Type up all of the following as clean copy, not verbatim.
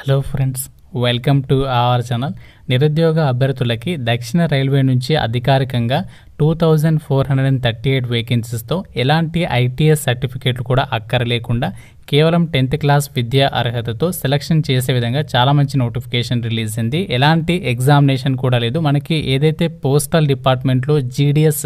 Hello friends, welcome to our channel. నిరుద్యోగ అభ్యర్థులకి దక్షిణ రైల్వే నుంచి అధికారికంగా 2438 వేకెన్సీస్తో ఎలాంటి ఐటీఎస్ సర్టిఫికేట్లు కూడా అక్కర్లేకుండా కేవలం 10th క్లాస్ విద్యా అర్హతతో సెలక్షన్ చేసే విధంగా చాలా మంచి నోటిఫికేషన్ రిలీజ్ అయింది. ఎలాంటి ఎగ్జామినేషన్ కూడా లేదు. మనకి ఏదైతే పోస్టల్ డిపార్ట్మెంట్లో జీడీఎస్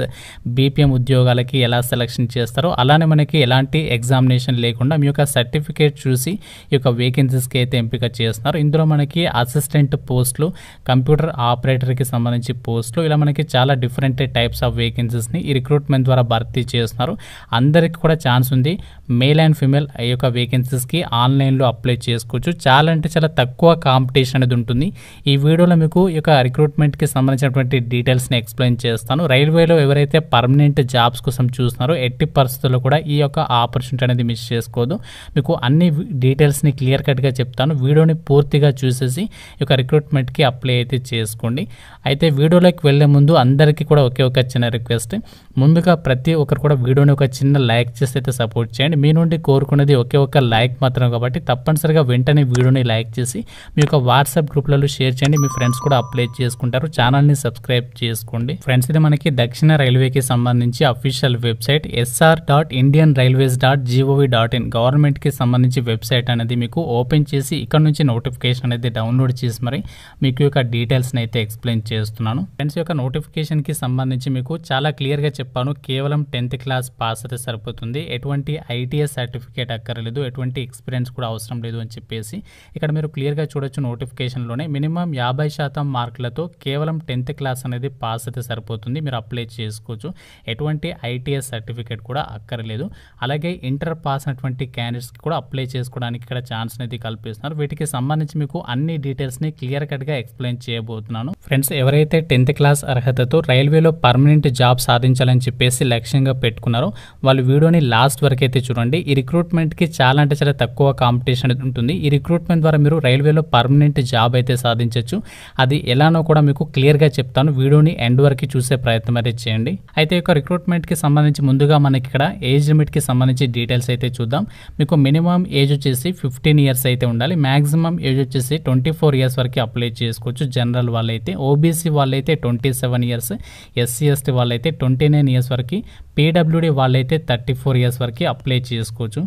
బీపీఎం ఉద్యోగాలకి ఎలా సెలక్షన్ చేస్తారో అలానే మనకి ఎలాంటి ఎగ్జామినేషన్ లేకుండా మీ యొక్క సర్టిఫికేట్ చూసి ఈ యొక్క వేకెన్సీస్కి అయితే ఎంపిక చేస్తున్నారు. ఇందులో మనకి అసిస్టెంట్ పోస్టులు, కంప్యూటర్ ఆపరేటర్కి సంబంధించి పోస్టులు, ఇలా మనకి చాలా డిఫరెంట్ టైప్స్ ఆఫ్ వేకెన్సీస్ని ఈ రిక్రూట్మెంట్ ద్వారా భర్తీ చేస్తున్నారు. అందరికీ కూడా ఛాన్స్ ఉంది. మేల్ అండ్ ఫీమేల్ ఈ యొక్క వేకెన్సీస్కి ఆన్లైన్లో అప్లై చేసుకోవచ్చు. చాలా అంటే చాలా తక్కువ కాంపిటీషన్ అనేది ఉంటుంది. ఈ వీడియోలో మీకు ఈ యొక్క రిక్రూట్మెంట్కి సంబంధించినటువంటి డీటెయిల్స్ని ఎక్స్ప్లెయిన్ చేస్తాను. రైల్వేలో ఎవరైతే పర్మనెంట్ జాబ్స్ కోసం చూస్తున్నారో ఎట్టి పరిస్థితుల్లో కూడా ఈ యొక్క ఆపర్చునిటీ అనేది మిస్ చేసుకోవద్దు. మీకు అన్ని డీటెయిల్స్ని క్లియర్ కట్గా చెప్తాను. వీడియోని పూర్తిగా చూసేసి ఈ యొక్క రిక్రూట్మెంట్కి అప్లై అయితే చేసుకోండి. అయితే వీడియోలోకి వెళ్ళే ముందు అందరికీ కూడా ఒకే ఒక చిన్న రిక్వెస్ట్. ముందుగా ప్రతి ఒక్కరు కూడా వీడియోని ఒక చిన్న లైక్ చేసి అయితే సపోర్ట్ చేయండి. మీ నుండి కోరుకునేది ఒకే ఒక లైక్ మాత్రం కాబట్టి తప్పనిసరిగా వెంటనే వీడియోని లైక్ చేసి మీ యొక్క వాట్సాప్ గ్రూప్లలో షేర్ చేయండి. మీ ఫ్రెండ్స్ కూడా అప్లై చేసుకుంటారు. ఛానల్ని సబ్స్క్రైబ్ చేసుకోండి. ఫ్రెండ్స్, ఇది మనకి దక్షిణ రైల్వేకి సంబంధించి అఫీషియల్ వెబ్సైట్ sr.indianrailways.gov.in గవర్నమెంట్కి సంబంధించి వెబ్సైట్ అనేది మీకు ఓపెన్ చేసి ఇక్కడ నుంచి నోటిఫికేషన్ అనేది డౌన్లోడ్ చేసి మరి మీకు యొక్క డీటెయిల్స్ని అయితే ఎక్స్ప్లెయిన్ చేస్తున్నాను. ఫ్రెండ్స్, యొక్క నోటిఫికేషన్కి సంబంధించి మీకు చాలా క్లియర్గా చెప్పాను. కేవలం 10th క్లాస్ పాస్ అయితే సరిపోతుంది. ఎటువంటి ఐటీఎస్ సర్టిఫికేట్ అక్కర్లేదు, ఎటువంటి ఎక్స్పీరియన్స్ కూడా అవసరం లేదు అని చెప్పేసి ఇక్కడ మీరు క్లియర్గా చూడొచ్చు. నోటిఫికేషన్లోనే మినిమం 50% మార్కులతో కేవలం 10th క్లాస్ అనేది పాస్ అయితే సరిపోతుంది. మీరు అప్లై చేసుకోవచ్చు. ఎటువంటి ఐటీఎస్ సర్టిఫికేట్ కూడా అక్కర్లేదు. అలాగే ఇంటర్ పాస్ అయినటువంటి క్యాండిడేట్స్కి కూడా అప్లై చేసుకోవడానికి ఇక్కడ ఛాన్స్ అనేది కల్పిస్తున్నారు. వీటికి సంబంధించి మీకు అన్ని డీటెయిల్స్ని క్లియర్ కట్గా ఎక్స్ప్లెయిన్ చేయబోతున్నాను. ఫ్రెండ్స్, ఎవరైతే 10th క్లాస్ అర్హతతో రైల్వేలో పర్మనెంట్ జాబ్ సాధించాలని చెప్పేసి లక్ష్యంగా పెట్టుకున్నారో వాళ్ళు వీడియోని లాస్ట్ వరకు అయితే చూడండి. ఈ రిక్రూట్మెంట్కి చాలా అంటే చాలా తక్కువ కాంపిటీషన్ ఉంటుంది. ఈ రిక్రూట్మెంట్ ద్వారా మీరు రైల్వేలో పర్మనెంట్ జాబ్ అయితే సాధించవచ్చు. అది ఎలానో కూడా మీకు క్లియర్గా చెప్తాను. వీడియోని ఎండ్ వరకు చూసే ప్రయత్నం అయితే చేయండి. అయితే ఈ రిక్రూట్మెంట్కి సంబంధించి ముందుగా మనకి ఇక్కడ ఏజ్ లిమిట్కి సంబంధించి డీటెయిల్స్ అయితే చూద్దాం. మీకు మినిమం ఏజ్ వచ్చేసి 15 ఇయర్స్ అయితే ఉండాలి. మ్యాక్సిమం ఏజ్ వచ్చేసి 24 ఇయర్స్ వరకు అప్లై చేసుకోవచ్చు. జనరల్ వాళ్ళైతే, ఓబీసీ వాళ్ళైతే 27 ఇయర్స్, ఎస్సీ ఎస్టీ వాళ్ళైతే 29 ఇయర్స్ వరకు, పీడబ్ల్యూడీ వాళ్ళైతే 34 ఇయర్స్ వరకు అప్లై చేసుకోవచ్చు.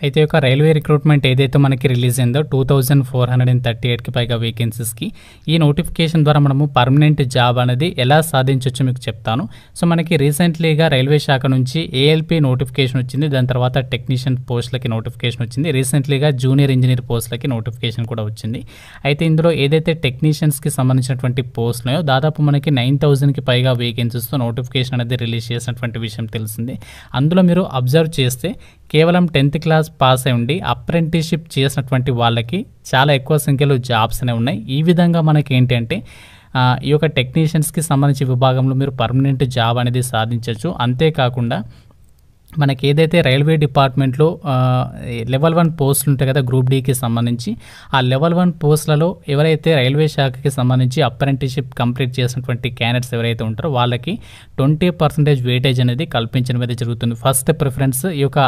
అయితే ఒక రైల్వే రిక్రూట్మెంట్ ఏదైతే మనకి రిలీజ్ అయిందో 2438కి పైగా వేకెన్సీస్కి ఈ నోటిఫికేషన్ ద్వారా మనము పర్మనెంట్ జాబ్ అనేది ఎలా సాధించవచ్చు మీకు చెప్తాను. సో మనకి రీసెంట్లీగా రైల్వే శాఖ నుంచి ఏఎల్పి నోటిఫికేషన్ వచ్చింది. దాని తర్వాత టెక్నీషియన్ పోస్టులకి నోటిఫికేషన్ వచ్చింది. రీసెంట్లీగా జూనియర్ ఇంజనీర్ పోస్టులకి నోటిఫికేషన్ కూడా వచ్చింది. అయితే ఇందులో ఏదైతే టెక్నీషియన్స్కి సంబంధించినటువంటి పోస్ట్ ఉన్నాయో దాదాపు మనకి 9000కి పైగా వేకెన్సీస్తో నోటిఫికేషన్ అనేది రిలీజ్ చేసినటువంటి విషయం తెలిసింది. అందులో మీరు అబ్జర్వ్ చేస్తే కేవలం 10th క్లాస్ పాస్ అయి ఉండి అప్రెంటిస్షిప్ చేసినటువంటి వాళ్ళకి చాలా ఎక్కువ సంఖ్యలో జాబ్స్ అనేవి ఉన్నాయి. ఈ విధంగా మనకి ఏంటంటే ఈ యొక్క టెక్నీషియన్స్కి సంబంధించి విభాగంలో మీరు పర్మనెంట్ జాబ్ అనేది సాధించవచ్చు. అంతేకాకుండా మనకి ఏదైతే రైల్వే డిపార్ట్మెంట్లో లెవెల్ 1 పోస్టులు ఉంటాయి కదా, గ్రూప్ డీకి సంబంధించి ఆ లెవెల్ 1 పోస్టులలో ఎవరైతే రైల్వే శాఖకి సంబంధించి అప్రెంటిస్షిప్ కంప్లీట్ చేసినటువంటి క్యాండిడేట్స్ ఎవరైతే ఉంటారో వాళ్ళకి 20% వెయిటేజ్ అనేది కల్పించడం అనేది జరుగుతుంది. ఫస్ట్ ప్రిఫరెన్స్ ఈ యొక్క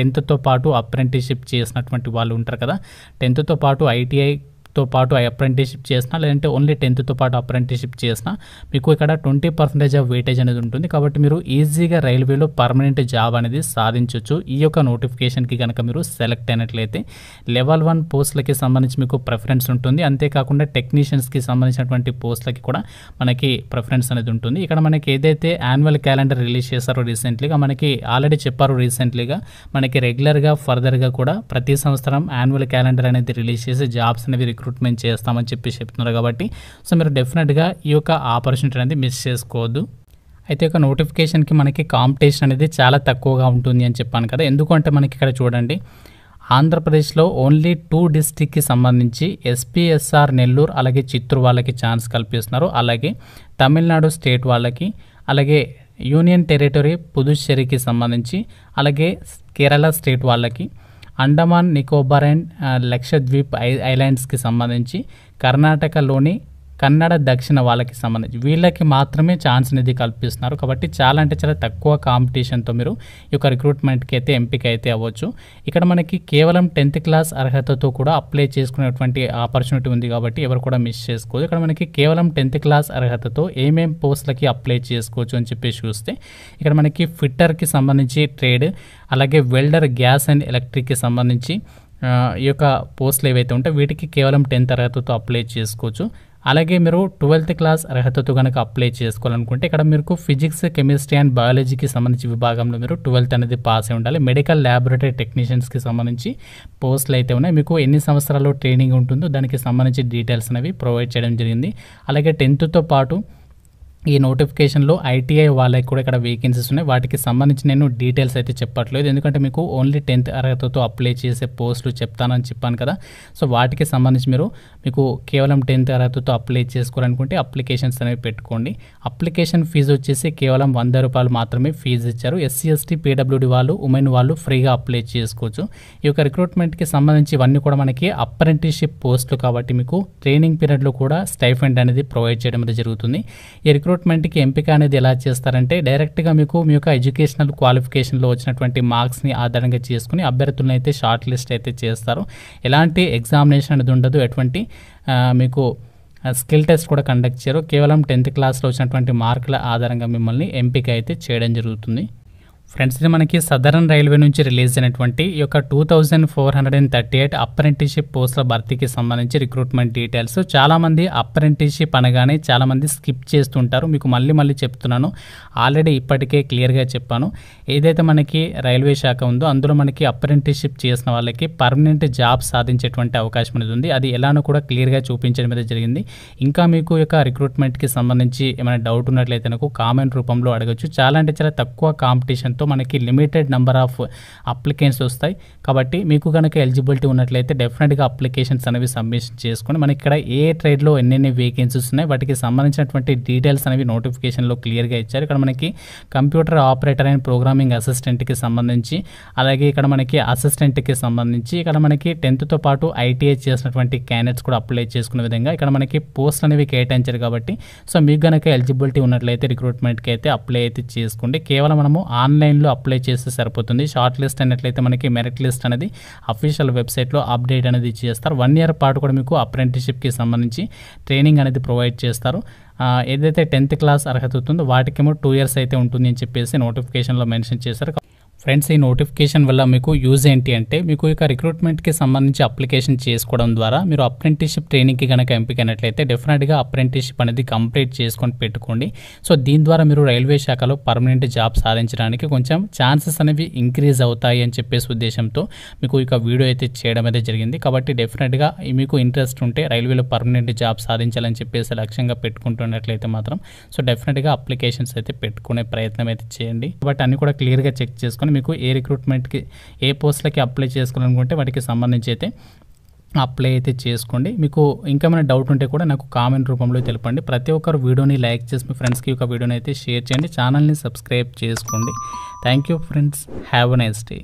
10th పాటు అప్రెంటిస్షిప్ చేసినటువంటి వాళ్ళు ఉంటారు కదా, 10th పాటు ఐటీఐతో పాటు అప్రెంటిస్షిప్ చేసినా లేదంటే ఓన్లీ 10th పాటు అప్రెంటిస్షిప్ చేసినా మీకు ఇక్కడ 20% ఆఫ్ వెయిటేజ్ అనేది ఉంటుంది. కాబట్టి మీరు ఈజీగా రైల్వేలో పర్మనెంట్ జాబ్ అనేది సాధించవచ్చు. ఈ యొక్క నోటిఫికేషన్కి కనుక మీరు సెలెక్ట్ అయినట్లయితే లెవెల్ 1 పోస్టులకి సంబంధించి మీకు ప్రిఫరెన్స్ ఉంటుంది. అంతేకాకుండా టెక్నీషియన్స్కి సంబంధించినటువంటి పోస్టులకి కూడా మనకి ప్రిఫరెన్స్ అనేది ఉంటుంది. ఇక్కడ మనకి ఏదైతే యాన్యువల్ క్యాలెండర్ రిలీజ్ చేశారో రీసెంట్లీగా మనకి ఆల్రెడీ చెప్పారు. రీసెంట్లీగా మనకి రెగ్యులర్గా ఫర్దర్గా కూడా ప్రతి సంవత్సరం యాన్యువల్ క్యాలెండర్ అనేది రిలీజ్ చేసి జాబ్స్ అనేవి రిక్రూట్మెంట్ చేస్తామని చెప్పి చెప్తున్నారు. కాబట్టి సో మీరు డెఫినెట్గా ఈ యొక్క ఆపర్చునిటీ అనేది మిస్ చేసుకోవద్దు. అయితే ఒక నోటిఫికేషన్కి మనకి కాంపిటీషన్ అనేది చాలా తక్కువగా ఉంటుంది అని చెప్పాను కదా. ఎందుకంటే మనకి ఇక్కడ చూడండి, ఆంధ్రప్రదేశ్లో ఓన్లీ 2 డిస్ట్రిక్ట్కి సంబంధించి ఎస్పీఎస్ఆర్ నెల్లూరు అలాగే చిత్తూరు వాళ్ళకి ఛాన్స్ కల్పిస్తున్నారు. అలాగే తమిళనాడు స్టేట్ వాళ్ళకి, అలాగే యూనియన్ టెరిటరీ పుదుచ్చేరికి సంబంధించి, అలాగే కేరళ స్టేట్ వాళ్ళకి, అండమాన్ నికోబార్ అండ్ లక్షద్వీప్ ఐలాండ్స్కి సంబంధించి, కర్ణాటకలోని కన్నడ దక్షిణ వాళ్ళకి సంబంధించి వీళ్ళకి మాత్రమే ఛాన్స్ అనేది కల్పిస్తున్నారు. కాబట్టి చాలా అంటే చాలా తక్కువ కాంపిటీషన్తో మీరు ఈ యొక్క రిక్రూట్మెంట్కి అయితే ఎంపిక అయితే అవ్వచ్చు. ఇక్కడ మనకి కేవలం 10th క్లాస్ అర్హతతో కూడా అప్లై చేసుకునేటువంటి ఆపర్చునిటీ ఉంది కాబట్టి ఎవరు కూడా మిస్ చేసుకోవచ్చు. ఇక్కడ మనకి కేవలం 10th క్లాస్ అర్హతతో ఏమేం పోస్టులకి అప్లై చేసుకోవచ్చు అని చెప్పేసి చూస్తే ఇక్కడ మనకి ఫిట్టర్కి సంబంధించి ట్రేడ్, అలాగే వెల్డర్, గ్యాస్ అండ్ ఎలక్ట్రిక్కి సంబంధించి ఈ యొక్క పోస్టులు ఏవైతే ఉంటాయో వీటికి కేవలం 10th అర్హతతో అప్లై చేసుకోవచ్చు. అలాగే మీరు 12th క్లాస్ అర్హతతో కనుక అప్లై చేసుకోవాలనుకుంటే ఇక్కడ మీకు ఫిజిక్స్, కెమిస్ట్రీ అండ్ బయాలజీకి సంబంధించి విభాగంలో మీరు 12th అనేది పాస్ అయి ఉండాలి. మెడికల్ ల్యాబొరేటరీ టెక్నీషియన్స్కి సంబంధించి పోస్టులు అయితే ఉన్నాయి. మీకు ఎన్ని సంవత్సరాలు ట్రైనింగ్ ఉంటుందో దానికి సంబంధించి డీటెయిల్స్ అనేవి ప్రొవైడ్ చేయడం జరిగింది. అలాగే 10th పాటు ఈ నోటిఫికేషన్లో ఐటీఐ వాళ్ళకి కూడా ఇక్కడ వేకెన్సీస్ ఉన్నాయి. వాటికి సంబంధించి నేను డీటెయిల్స్ అయితే చెప్పట్లేదు, ఎందుకంటే మీకు ఓన్లీ 10th అర్హతతో అప్లై చేసే పోస్టులు చెప్తానని చెప్పాను కదా. సో వాటికి సంబంధించి మీకు కేవలం 10th అర్హతతో అప్లై చేసుకోవాలనుకుంటే అప్లికేషన్స్ అనేవి పెట్టుకోండి. అప్లికేషన్ ఫీజు వచ్చేసి కేవలం 100 రూపాయలు మాత్రమే ఫీజు ఇచ్చారు. ఎస్సీ, ఎస్టీ, పీడబ్ల్యూడీ వాళ్ళు, ఉమెన్ వాళ్ళు ఫ్రీగా అప్లై చేసుకోవచ్చు. ఈ యొక్క రిక్రూట్మెంట్కి సంబంధించి ఇవన్నీ కూడా మనకి అప్రెంటిస్షిప్ పోస్టులు కాబట్టి మీకు ట్రైనింగ్ పీరియడ్లో కూడా స్టైఫండ్ అనేది ప్రొవైడ్ చేయడం అనేది జరుగుతుంది. ఈ రిక్రూట్మెంట్కి ఎంపిక అనేది ఎలా చేస్తారంటే డైరెక్ట్గా మీకు మీ యొక్క ఎడ్యుకేషనల్ క్వాలిఫికేషన్లో వచ్చినటువంటి మార్క్స్ని ఆధారంగా చేసుకుని అభ్యర్థులను అయితే షార్ట్ లిస్ట్ అయితే చేస్తారు. ఎలాంటి ఎగ్జామినేషన్ అనేది ఉండదు, ఎటువంటి మీకు స్కిల్ టెస్ట్ కూడా కండక్ట్ చేయరు. కేవలం 10th క్లాస్లో వచ్చినటువంటి మార్కుల ఆధారంగా మిమ్మల్ని ఎంపిక అయితే చేయడం జరుగుతుంది. ఫ్రెండ్స్, ఇది మనకి సదరన్ రైల్వే నుంచి రిలీజ్ అయినటువంటి ఈ యొక్క 2438 అప్రెంటిస్షిప్ పోస్టుల భర్తీకి సంబంధించి రిక్రూట్మెంట్ డీటెయిల్స్. చాలామంది అప్రెంటిస్షిప్ అనగానే చాలామంది స్కిప్ చేస్తుంటారు. మీకు మళ్ళీ చెప్తున్నాను, ఆల్రెడీ ఇప్పటికే క్లియర్గా చెప్పాను. ఏదైతే మనకి రైల్వే శాఖ ఉందో అందులో మనకి అప్రెంటిస్షిప్ చేసిన వాళ్ళకి పర్మనెంట్ జాబ్ సాధించేటువంటి అవకాశం అనేది ఉంది. అది ఎలానో కూడా క్లియర్గా చూపించడం అనేది జరిగింది. ఇంకా మీకు ఈ యొక్క రిక్రూట్మెంట్కి సంబంధించి ఏమైనా డౌట్ ఉన్నట్లయితే నాకు కామెంట్ రూపంలో అడగచ్చు. చాలా అంటే చాలా తక్కువ కాంపిటీషన్ మనకి లిమిటెడ్ నెంబర్ ఆఫ్ అప్లికెంట్స్ వస్తాయి. కాబట్టి మీకు కనుక ఎలిజిబిలిటీ ఉన్నట్లయితే డెఫినెట్గా అప్లికేషన్స్ అనేవి సబ్మిషన్ చేసుకొని మనకి ఇక్కడ ఏ ట్రేడ్లో ఎన్ని వేకెన్సీస్ ఉన్నాయి వాటికి సంబంధించినటువంటి డీటెయిల్స్ అనేవి నోటిఫికేషన్లో క్లియర్గా ఇచ్చారు. ఇక్కడ మనకి కంప్యూటర్ ఆపరేటర్ అండ్ ప్రోగ్రామింగ్ అసిస్టెంట్కి సంబంధించి, అలాగే ఇక్కడ మనకి అసిస్టెంట్కి సంబంధించి, ఇక్కడ మనకి 10th పాటు ఐటీఐ చేసినటువంటి క్యాండిడేట్స్ కూడా అప్లై చేసుకునే విధంగా ఇక్కడ మనకి పోస్ట్ అనేవి కేటాయించారు. కాబట్టి సో మీకు కనుక ఎలిజిబిలిటీ ఉన్నట్లయితే రిక్రూట్మెంట్కి అయితే అప్లై అయితే చేసుకోండి. కేవలం మనము ఆన్లైన్లో అప్లై చేస్తే సరిపోతుంది. షార్ట్ లిస్ట్ అయినట్లయితే మనకి మెరిట్ లిస్ట్ అనేది అఫీషియల్ వెబ్సైట్లో అప్డేట్ అనేది చేస్తారు. 1 year పాటు కూడా మీకు అప్రెంటిస్షిప్కి సంబంధించి ట్రైనింగ్ అనేది ప్రొవైడ్ చేస్తారు. ఏదైతే 10th క్లాస్ అర్హత ఉంటుందో వాటికేమో 2 years అయితే ఉంటుంది అని చెప్పేసి నోటిఫికేషన్లో మెన్షన్ చేశారు. ఫ్రెండ్స్, ఈ నోటిఫికేషన్ వల్ల మీకు యూజ్ ఏంటి అంటే మీకు ఇక రిక్రూట్మెంట్కి సంబంధించి అప్లికేషన్ చేసుకోవడం ద్వారా మీరు అప్రెంటిస్షిప్ ట్రైనింగ్కి కనుక ఎంపికైనట్లయితే డెఫినెట్గా అప్రెంటిస్షిప్ అనేది కంప్లీట్ చేసుకొని పెట్టుకోండి. సో దీని ద్వారా మీరు రైల్వే శాఖలో పర్మనెంట్ జాబ్ సాధించడానికి కొంచెం ఛాన్సెస్ అనేవి ఇంక్రీజ్ అవుతాయి అని చెప్పేసి ఉద్దేశంతో మీకు ఇక వీడియో అయితే చేయడం అయితే జరిగింది. కాబట్టి డెఫినెట్గా మీకు ఇంట్రెస్ట్ ఉంటే రైల్వేలో పర్మనెంట్ జాబ్ సాధించాలని చెప్పేసి లక్ష్యంగా పెట్టుకుంటున్నట్లయితే మాత్రం సో డెఫినెట్గా అప్లికేషన్స్ అయితే పెట్టుకునే ప్రయత్నం అయితే చేయండి. బట్ అన్ని కూడా క్లియర్గా చెక్ చేసుకొని మీకు ఏ రిక్రూట్మెంట్కి ఏ పోస్టులకి అప్లై చేసుకోవాలనుకుంటే వాటికి సంబంధించి అయితే అప్లై అయితే చేసుకోండి. మీకు ఇంకేమైనా డౌట్ ఉంటే కూడా నాకు కామెంట్ రూపంలో తెలపండి. ప్రతి ఒక్కరు వీడియోని లైక్ చేసి మీ ఫ్రెండ్స్కి ఒక వీడియోని అయితే షేర్ చేయండి. ఛానల్ని సబ్స్క్రైబ్ చేసుకోండి. Thank you friends, have a nice day.